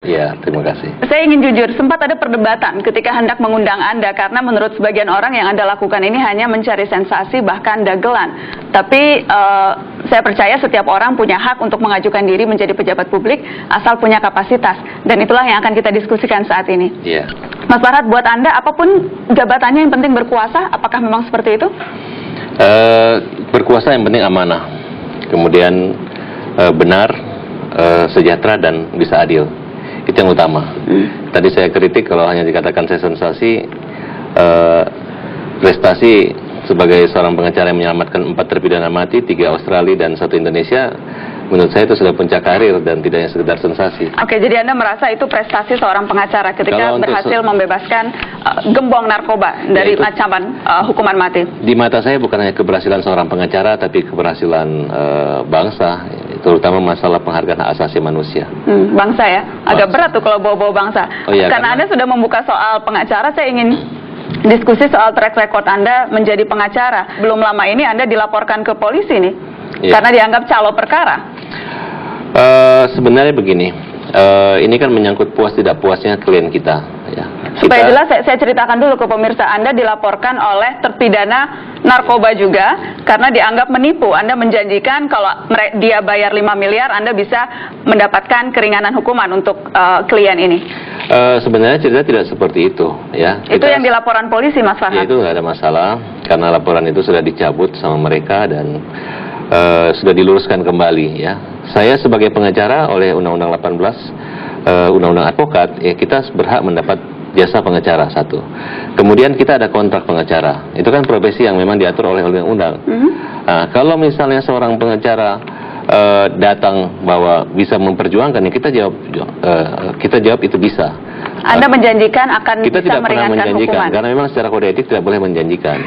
Ya, terima kasih. Saya ingin jujur, sempat ada perdebatan ketika hendak mengundang Anda karena menurut sebagian orang yang Anda lakukan ini hanya mencari sensasi bahkan dagelan. Tapi saya percaya setiap orang punya hak untuk mengajukan diri menjadi pejabat publik asal punya kapasitas. Dan itulah yang akan kita diskusikan saat ini. Iya. Mas Farhad, buat Anda apapun jabatannya yang penting berkuasa, apakah memang seperti itu? Berkuasa yang penting amanah. Kemudian benar, sejahtera dan bisa adil. Itu yang utama. Tadi saya kritik kalau hanya dikatakan saya sensasi, prestasi sebagai seorang pengacara yang menyelamatkan 4 terpidana mati, 3 Australia dan 1 Indonesia, menurut saya itu sudah puncak karir dan tidak hanya sekedar sensasi. Oke, jadi Anda merasa itu prestasi seorang pengacara ketika berhasil membebaskan gembong narkoba dari ancaman hukuman mati? Di mata saya bukan hanya keberhasilan seorang pengacara, tapi keberhasilan bangsa, terutama masalah penghargaan hak asasi manusia. Bangsa ya? Agak berat tuh kalau bawa-bawa bangsa. Oh, iya, karena Anda sudah membuka soal pengacara, saya ingin diskusi soal track record Anda menjadi pengacara. Belum lama ini Anda dilaporkan ke polisi nih, karena dianggap calo perkara. Sebenarnya begini, ini kan menyangkut puas tidak puasnya klien kita. Ya. Supaya jelas, saya ceritakan dulu ke pemirsa, Anda dilaporkan oleh terpidana narkoba juga karena dianggap menipu. Anda menjanjikan kalau dia bayar 5 miliar, Anda bisa mendapatkan keringanan hukuman untuk klien ini. Sebenarnya cerita tidak seperti itu, ya. Itu yang dilaporan polisi, Mas Farhad? Ya, itu nggak ada masalah, karena laporan itu sudah dicabut sama mereka dan sudah diluruskan kembali, ya. Saya sebagai pengacara oleh Undang-Undang 18, Undang-Undang Advokat, ya kita berhak mendapat jasa pengacara, satu. Kemudian kita ada kontrak pengacara. Itu kan profesi yang memang diatur oleh undang-undang. Nah, kalau misalnya seorang pengacara datang bahwa bisa memperjuangkan, ya kita jawab itu bisa. Anda menjanjikan akan kita bisa tidak pernah meringankan menjanjikan, hukuman? karena memang secara kode etik tidak boleh menjanjikan.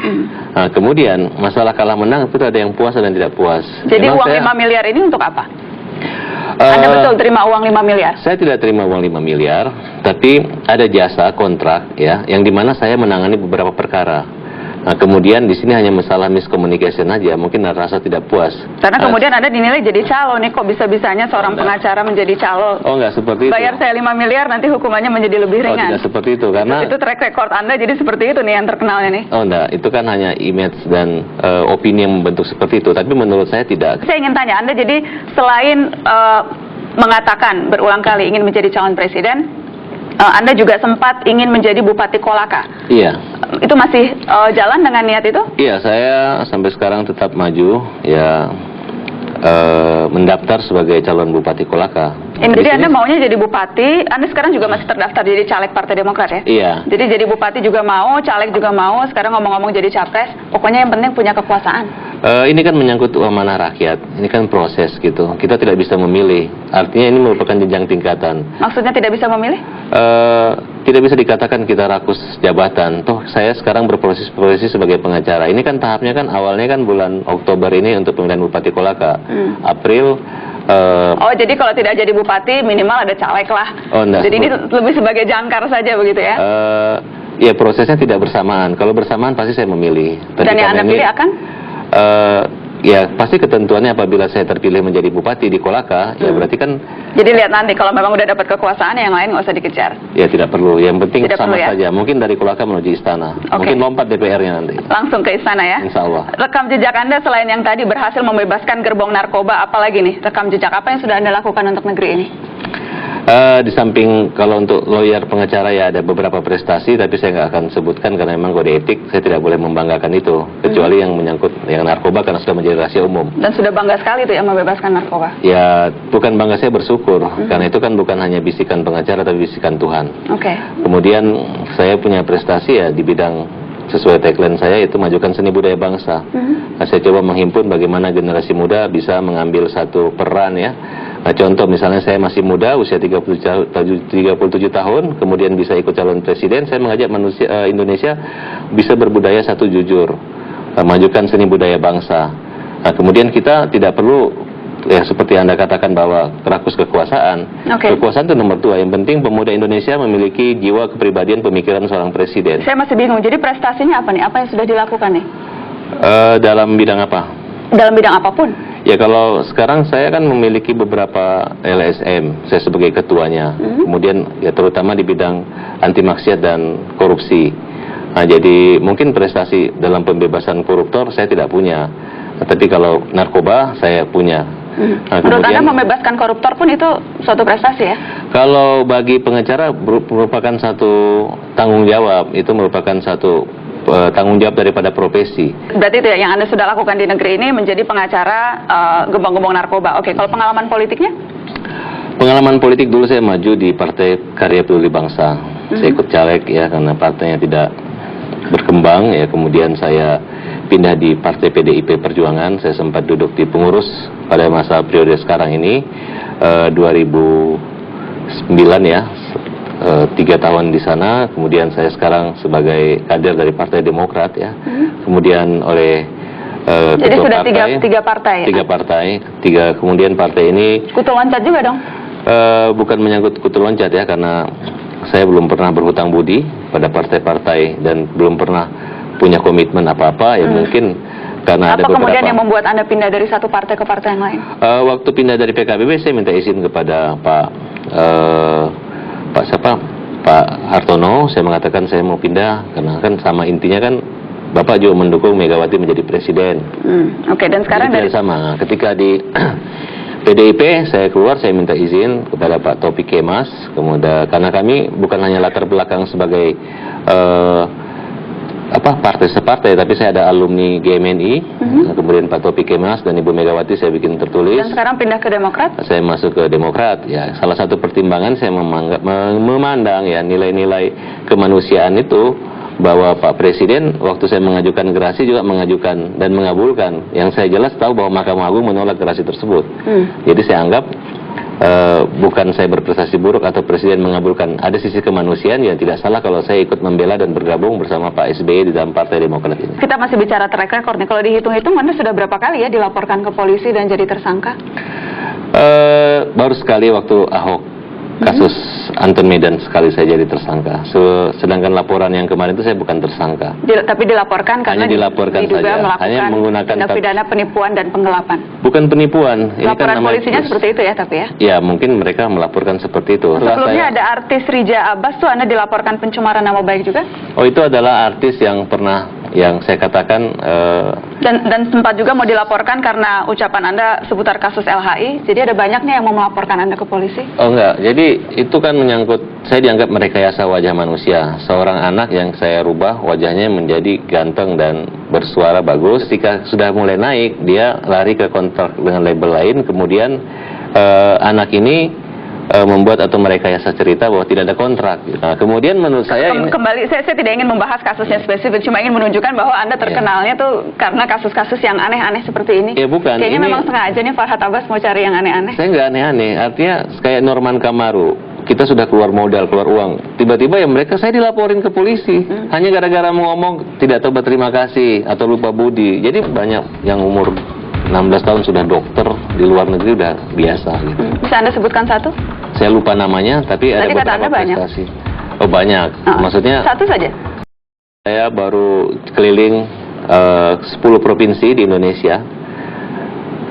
Nah, kemudian masalah kalah menang itu ada yang puas dan tidak puas. Jadi memang uang 5 miliar ini untuk apa? Anda betul terima uang 5 miliar? Saya tidak terima uang 5 miliar, tapi ada jasa kontrak, ya, yang dimana saya menangani beberapa perkara. Nah, kemudian di sini hanya masalah miscommunication aja, mungkin rasa tidak puas. Karena kemudian Anda dinilai jadi calo nih, kok bisa-bisanya seorang pengacara menjadi calo? Oh, enggak seperti itu. Bayar saya 5 miliar, nanti hukumannya menjadi lebih ringan. Oh, tidak seperti itu, karena itu track record Anda jadi seperti itu nih yang terkenalnya nih. Oh, enggak, itu kan hanya image dan opini yang membentuk seperti itu, tapi menurut saya tidak. Saya ingin tanya, Anda jadi selain mengatakan berulang kali ingin menjadi calon presiden, Anda juga sempat ingin menjadi Bupati Kolaka. Iya. Itu masih jalan dengan niat itu? Iya, saya sampai sekarang tetap maju, ya, mendaftar sebagai calon Bupati Kolaka. Jadi Anda maunya jadi bupati, Anda sekarang juga masih terdaftar jadi caleg Partai Demokrat ya? Iya. Jadi jadi bupati juga mau, caleg juga mau, sekarang ngomong-ngomong jadi capres, pokoknya yang penting punya kekuasaan. Ini kan menyangkut amanah rakyat, ini kan proses gitu, kita tidak bisa memilih, artinya ini merupakan jenjang tingkatan. Maksudnya tidak bisa memilih? Tidak bisa dikatakan kita rakus jabatan, toh saya sekarang berproses sebagai pengacara, ini kan tahapnya kan awalnya kan bulan Oktober ini untuk pemilihan Bupati Kolaka, April. Oh, jadi kalau tidak jadi bupati minimal ada caleg lah. Oh, enggak. Jadi ini lebih sebagai jangkar saja begitu ya? Ya, prosesnya tidak bersamaan. Kalau bersamaan pasti saya memilih. Dan yang Anda pilih akan? Ya, pasti ketentuannya apabila saya terpilih menjadi bupati di Kolaka, ya berarti kan. Jadi lihat nanti kalau memang udah dapat kekuasaan, yang lain nggak usah dikejar. Ya, tidak perlu. Yang penting tidak sama perlu, ya? saja. Mungkin dari Kolaka menuju istana. Mungkin lompat DPR-nya nanti. Langsung ke istana ya? Insya Allah. Rekam jejak Anda selain yang tadi berhasil membebaskan gerbong narkoba, apalagi nih? Rekam jejak apa yang sudah Anda lakukan untuk negeri ini? Di samping kalau untuk lawyer pengacara ya ada beberapa prestasi, tapi saya nggak akan sebutkan karena memang kode etik saya tidak boleh membanggakan itu, kecuali yang menyangkut yang narkoba karena sudah menjadi rahasia umum. Dan sudah bangga sekali tuh yang membebaskan narkoba. Ya, bukan bangga, saya bersyukur karena itu kan bukan hanya bisikan pengacara tapi bisikan Tuhan. Kemudian saya punya prestasi ya di bidang sesuai tagline saya, itu majukan seni budaya bangsa. Saya coba menghimpun bagaimana generasi muda bisa mengambil satu peran ya. Nah, contoh misalnya saya masih muda, usia 37 tahun, kemudian bisa ikut calon presiden, saya mengajak Indonesia bisa berbudaya satu jujur, majukan seni budaya bangsa. Nah, kemudian kita tidak perlu ya seperti Anda katakan bahwa rakus kekuasaan. Kekuasaan itu nomor 2, yang penting pemuda Indonesia memiliki jiwa kepribadian pemikiran seorang presiden. Saya masih bingung, jadi prestasinya apa nih? Apa yang sudah dilakukan nih? Dalam bidang apa? Dalam bidang apapun. Ya kalau sekarang saya kan memiliki beberapa LSM, saya sebagai ketuanya. Kemudian ya terutama di bidang anti maksiat dan korupsi. Nah, jadi mungkin prestasi dalam pembebasan koruptor saya tidak punya. Tapi kalau narkoba saya punya. Nah, menurut Anda membebaskan koruptor pun itu suatu prestasi ya? Kalau bagi pengacara merupakan satu tanggung jawab, itu merupakan satu tanggung jawab daripada profesi. Berarti itu ya yang Anda sudah lakukan di negeri ini menjadi pengacara gembong-gembong narkoba. Oke, kalau pengalaman politiknya? Pengalaman politik dulu saya maju di Partai Karya Peduli Bangsa. Saya ikut caleg ya karena partainya tidak berkembang ya. Kemudian saya pindah di Partai PDIP Perjuangan. Saya sempat duduk di pengurus pada masa periode sekarang ini 2009 ya. 3 tahun di sana, kemudian saya sekarang sebagai kader dari Partai Demokrat ya, kemudian oleh jadi sudah partai, tiga partai. Tiga partai, kemudian partai ini. Kutu loncat juga dong? Bukan menyangkut kutu loncat ya, karena saya belum pernah berhutang budi pada partai-partai dan belum pernah punya komitmen apa-apa ya mungkin. Karena apa ada kemudian yang membuat Anda pindah dari satu partai ke partai yang lain? Waktu pindah dari PKB saya minta izin kepada Pak Hartono. Saya mengatakan saya mau pindah karena kan sama intinya kan Bapak juga mendukung Megawati menjadi presiden. Oke, dan sekarang dari sama. Ketika di PDIP saya keluar, saya minta izin kepada Pak Taufik Kemas. Kemudian karena kami bukan hanya latar belakang sebagai partai separtai, tapi saya ada alumni GMNI, kemudian Pak Taufik Kemas dan Ibu Megawati saya bikin tertulis. Dan sekarang pindah ke Demokrat? Saya masuk ke Demokrat, ya salah satu pertimbangan saya memandang ya nilai-nilai kemanusiaan itu, bahwa Pak Presiden waktu saya mengajukan gerasi juga mengajukan dan mengabulkan. Yang saya jelas tahu bahwa Mahkamah Agung menolak gerasi tersebut. Jadi saya anggap bukan saya berprestasi buruk atau Presiden mengabulkan. Ada sisi kemanusiaan yang tidak salah kalau saya ikut membela dan bergabung bersama Pak SBY di dalam Partai Demokrat ini. Kita masih bicara track record nih. Kalau dihitung-hitung Anda sudah berapa kali ya dilaporkan ke polisi dan jadi tersangka? Baru sekali waktu Ahok kasus Anton Medan sekali saya jadi tersangka. Sedangkan laporan yang kemarin itu saya bukan tersangka. Tapi dilaporkan karena dilaporkan diduga saja. Melakukan hanya menggunakan tindak pidana penipuan dan penggelapan. Bukan penipuan. Ini laporan kan polisinya seperti itu ya, tapi ya? Ya, mungkin mereka melaporkan seperti itu. Sebelumnya ada artis Rija Abbas tuh Anda dilaporkan pencemaran nama baik juga? Oh, itu adalah artis yang pernah, yang saya katakan dan sempat juga mau dilaporkan karena ucapan Anda seputar kasus LHI. Jadi ada banyaknya yang mau melaporkan Anda ke polisi? Oh enggak, jadi itu kan menyangkut, saya dianggap merekayasa wajah manusia. Seorang anak yang saya rubah wajahnya menjadi ganteng dan bersuara bagus. Ketika sudah mulai naik, dia lari ke kontrak dengan label lain. Kemudian anak ini membuat atau merekayasa cerita bahwa tidak ada kontrak. Nah, kemudian menurut saya kembali saya tidak ingin membahas kasusnya spesifik, cuma ingin menunjukkan bahwa Anda terkenalnya tuh karena kasus-kasus yang aneh-aneh seperti ini. Ya bukan. Kayaknya ini, memang sengaja nih Farhad Abbas mau cari yang aneh-aneh. Saya nggak aneh-aneh. Artinya kayak Norman Kamaru. Kita sudah keluar modal, keluar uang. Tiba-tiba ya mereka, saya dilaporin ke polisi. Hanya gara-gara mau ngomong tidak tahu berterima kasih atau lupa budi. Jadi banyak yang umur 16 tahun sudah dokter di luar negeri udah biasa gitu. Bisa Anda sebutkan satu? Saya lupa namanya, tapi ada beberapa prestasi. Oh banyak. Maksudnya satu saja. Saya baru keliling 10 provinsi di Indonesia.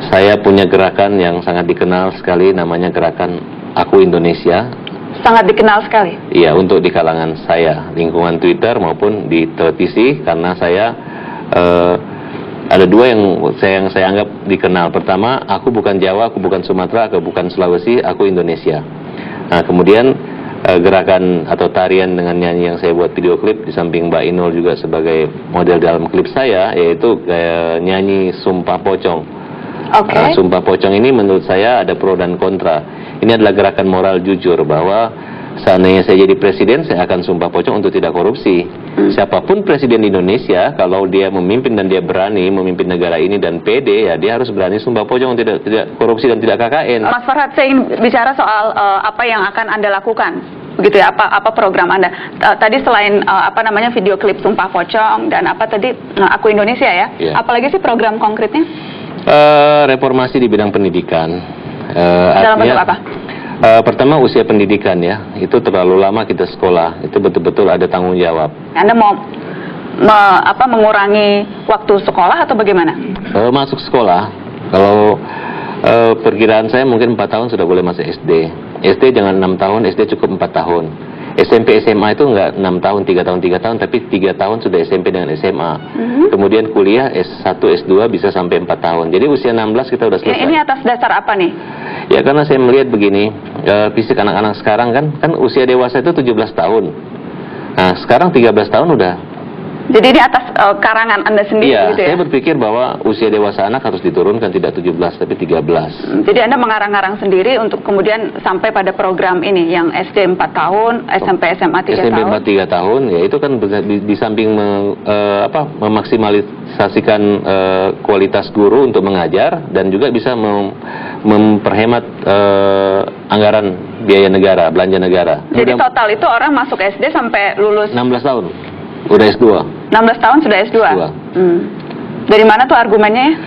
Saya punya gerakan yang sangat dikenal sekali, namanya gerakan Aku Indonesia. Sangat dikenal sekali? Iya, untuk di kalangan saya, lingkungan Twitter maupun di televisi, karena saya ada dua yang saya anggap dikenal. Pertama, aku bukan Jawa, aku bukan Sumatera, aku bukan Sulawesi, aku Indonesia. Nah, kemudian gerakan atau tarian dengan nyanyi yang saya buat video klip, di samping Mbak Inul juga sebagai model dalam klip saya, yaitu nyanyi Sumpah Pocong. Sumpah Pocong ini menurut saya ada pro dan kontra. Ini adalah gerakan moral jujur bahwa seandainya saya jadi presiden, saya akan sumpah pocong untuk tidak korupsi. Siapapun presiden di Indonesia, kalau dia memimpin dan dia berani memimpin negara ini dan pede, ya dia harus berani sumpah pocong untuk tidak korupsi dan tidak KKN. Mas Farhad, saya ingin bicara soal apa yang akan Anda lakukan. Begitu ya, apa program Anda? Tadi selain video klip Sumpah Pocong dan Aku Indonesia ya, apalagi sih program konkretnya? Reformasi di bidang pendidikan. Dalam bentuk apa? Pertama usia pendidikan ya, itu terlalu lama kita sekolah, itu betul-betul ada tanggung jawab. Anda mau mengurangi waktu sekolah atau bagaimana? Masuk sekolah, Kalau perkiraan saya mungkin 4 tahun sudah boleh masuk SD. SD jangan 6 tahun, SD cukup 4 tahun. SMP SMA itu enggak 6 tahun, 3 tahun, tapi 3 tahun sudah SMP dengan SMA. Kemudian kuliah S1, S2 bisa sampai 4 tahun. Jadi usia 16 kita udah selesai. Ini atas dasar apa nih? Ya karena saya melihat begini, fisik anak-anak sekarang kan usia dewasa itu 17 tahun. Nah sekarang 13 tahun udah. Jadi ini atas karangan Anda sendiri Iya, gitu ya? saya berpikir bahwa usia dewasa anak harus diturunkan tidak 17 tapi 13. Jadi Anda mengarang-arang sendiri untuk kemudian sampai pada program ini yang SD 4 tahun, SMP SMA 3 SMP tahun. SMP 3 tahun, ya itu kan di samping memaksimalisasikan kualitas guru untuk mengajar dan juga bisa memperhemat anggaran biaya negara, belanja negara. Jadi total itu orang masuk SD sampai lulus 16 tahun. Udah S2. 16 tahun sudah S2? Dari mana tuh argumennya ya?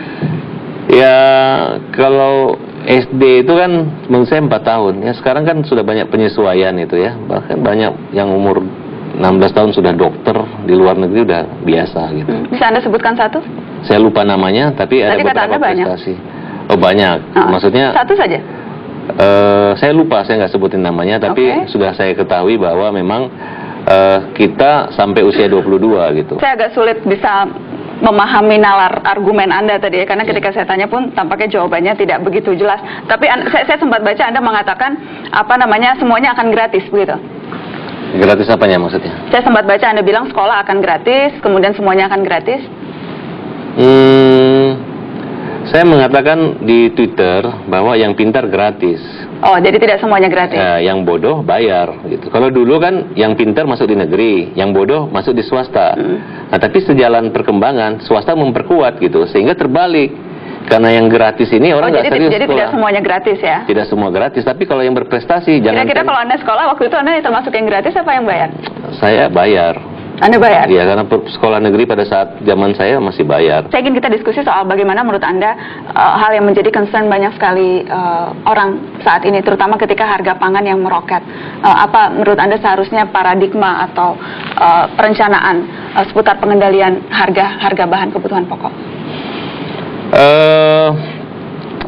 Ya, kalau SD itu kan menurut saya 4 tahun. Ya, sekarang kan sudah banyak penyesuaian itu ya. Bahkan banyak yang umur 16 tahun sudah dokter, di luar negeri udah biasa gitu. Bisa Anda sebutkan satu? Saya lupa namanya, tapi ada beberapa prestasi. Oh banyak. Maksudnya satu saja? Saya lupa, saya nggak sebutin namanya, tapi sudah saya ketahui bahwa memang kita sampai usia 22 gitu. Saya agak sulit bisa memahami nalar argumen Anda tadi ya, karena ketika saya tanya pun tampaknya jawabannya tidak begitu jelas. Tapi saya sempat baca Anda mengatakan semuanya akan gratis begitu. Gratis apanya maksudnya? Saya sempat baca Anda bilang sekolah akan gratis, kemudian semuanya akan gratis. Saya mengatakan di Twitter bahwa yang pintar gratis. Oh, jadi tidak semuanya gratis? Yang bodoh bayar gitu. Kalau dulu kan yang pintar masuk di negeri, yang bodoh masuk di swasta. Nah, tapi sejalan perkembangan swasta memperkuat gitu, sehingga terbalik. Karena yang gratis ini orang nggak serius jadi sekolah. Tidak semuanya gratis ya? Tidak semua gratis, tapi kalau yang berprestasi jangan. Kira-kira kalau Anda sekolah waktu itu Anda termasuk yang gratis apa yang bayar? Saya bayar. Anda bayar? Iya, karena sekolah negeri pada saat zaman saya masih bayar. Saya ingin kita diskusi soal bagaimana menurut Anda hal yang menjadi concern banyak sekali orang saat ini, terutama ketika harga pangan yang meroket. Apa menurut Anda seharusnya paradigma atau perencanaan seputar pengendalian harga bahan kebutuhan pokok?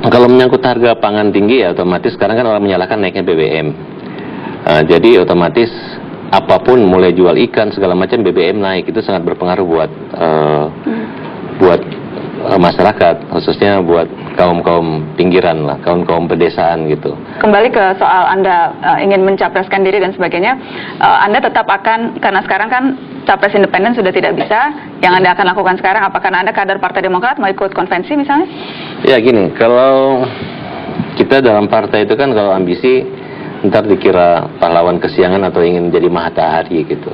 Kalau menyangkut harga pangan tinggi ya otomatis sekarang kan orang menyalahkan naiknya BBM. Jadi otomatis apapun mulai jual ikan segala macam BBM naik, itu sangat berpengaruh buat masyarakat, khususnya buat kaum pinggiran lah, kaum pedesaan gitu. Kembali ke soal Anda ingin mencapreskan diri dan sebagainya, Anda tetap akan, karena sekarang kan capres independen sudah tidak bisa, yang Anda akan lakukan sekarang, apakah Anda kader Partai Demokrat mau ikut konvensi misalnya? Ya gini, kalau kita dalam partai itu kan kalau ambisi ntar dikira pahlawan kesiangan atau ingin menjadi matahari gitu.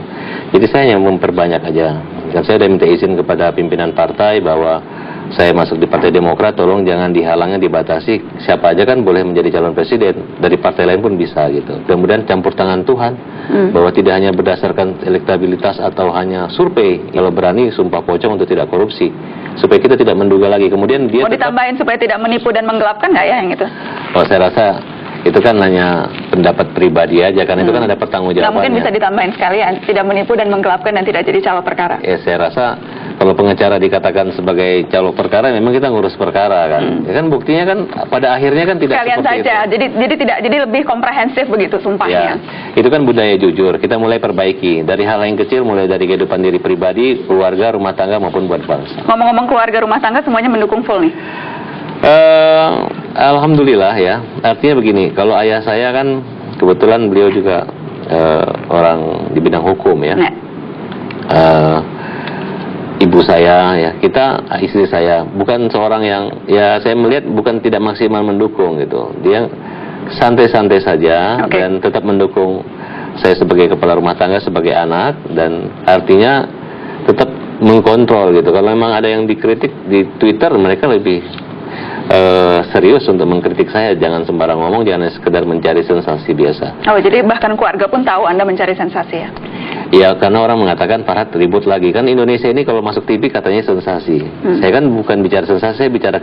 Jadi saya hanya memperbanyak aja. Dan saya sudah minta izin kepada pimpinan partai bahwa saya masuk di Partai Demokrat, tolong jangan dihalangnya, dibatasi. Siapa aja kan boleh menjadi calon presiden, dari partai lain pun bisa gitu. Kemudian campur tangan Tuhan, bahwa tidak hanya berdasarkan elektabilitas atau hanya survei. Kalau berani sumpah pocong untuk tidak korupsi, supaya kita tidak menduga lagi. Kemudian dia ditambahin supaya tidak menipu dan menggelapkan nggak ya yang itu? Oh, saya rasa itu kan hanya pendapat pribadi aja, karena itu kan ada pertanggungjawabannya. Nah, mungkin bisa ditambahin sekalian, tidak menipu dan menggelapkan dan tidak jadi calo perkara. Ya, saya rasa kalau pengacara dikatakan sebagai calo perkara, memang kita ngurus perkara kan. Ya kan buktinya kan pada akhirnya kan tidak sekalian seperti saja. itu. Jadi lebih komprehensif begitu sumpahnya. Ya, itu kan budaya jujur. Kita mulai perbaiki dari hal yang kecil, mulai dari kehidupan diri pribadi, keluarga, rumah tangga maupun buat bangsa. Ngomong-ngomong keluarga, rumah tangga semuanya mendukung full nih? Alhamdulillah ya. Artinya begini, kalau ayah saya kan kebetulan beliau juga orang di bidang hukum ya. Ibu saya ya, istri saya bukan seorang yang, ya saya melihat bukan tidak maksimal mendukung gitu. Dia santai-santai saja dan tetap mendukung saya sebagai kepala rumah tangga, sebagai anak, dan artinya tetap mengkontrol gitu. Kalau memang ada yang dikritik di Twitter, mereka lebih serius untuk mengkritik saya. Jangan sembarang ngomong, jangan sekedar mencari sensasi biasa. Oh, jadi bahkan keluarga pun tahu Anda mencari sensasi ya? Ya, karena orang mengatakan Farhad ribut lagi. Kan Indonesia ini kalau masuk TV katanya sensasi. Saya kan bukan bicara sensasi, saya bicara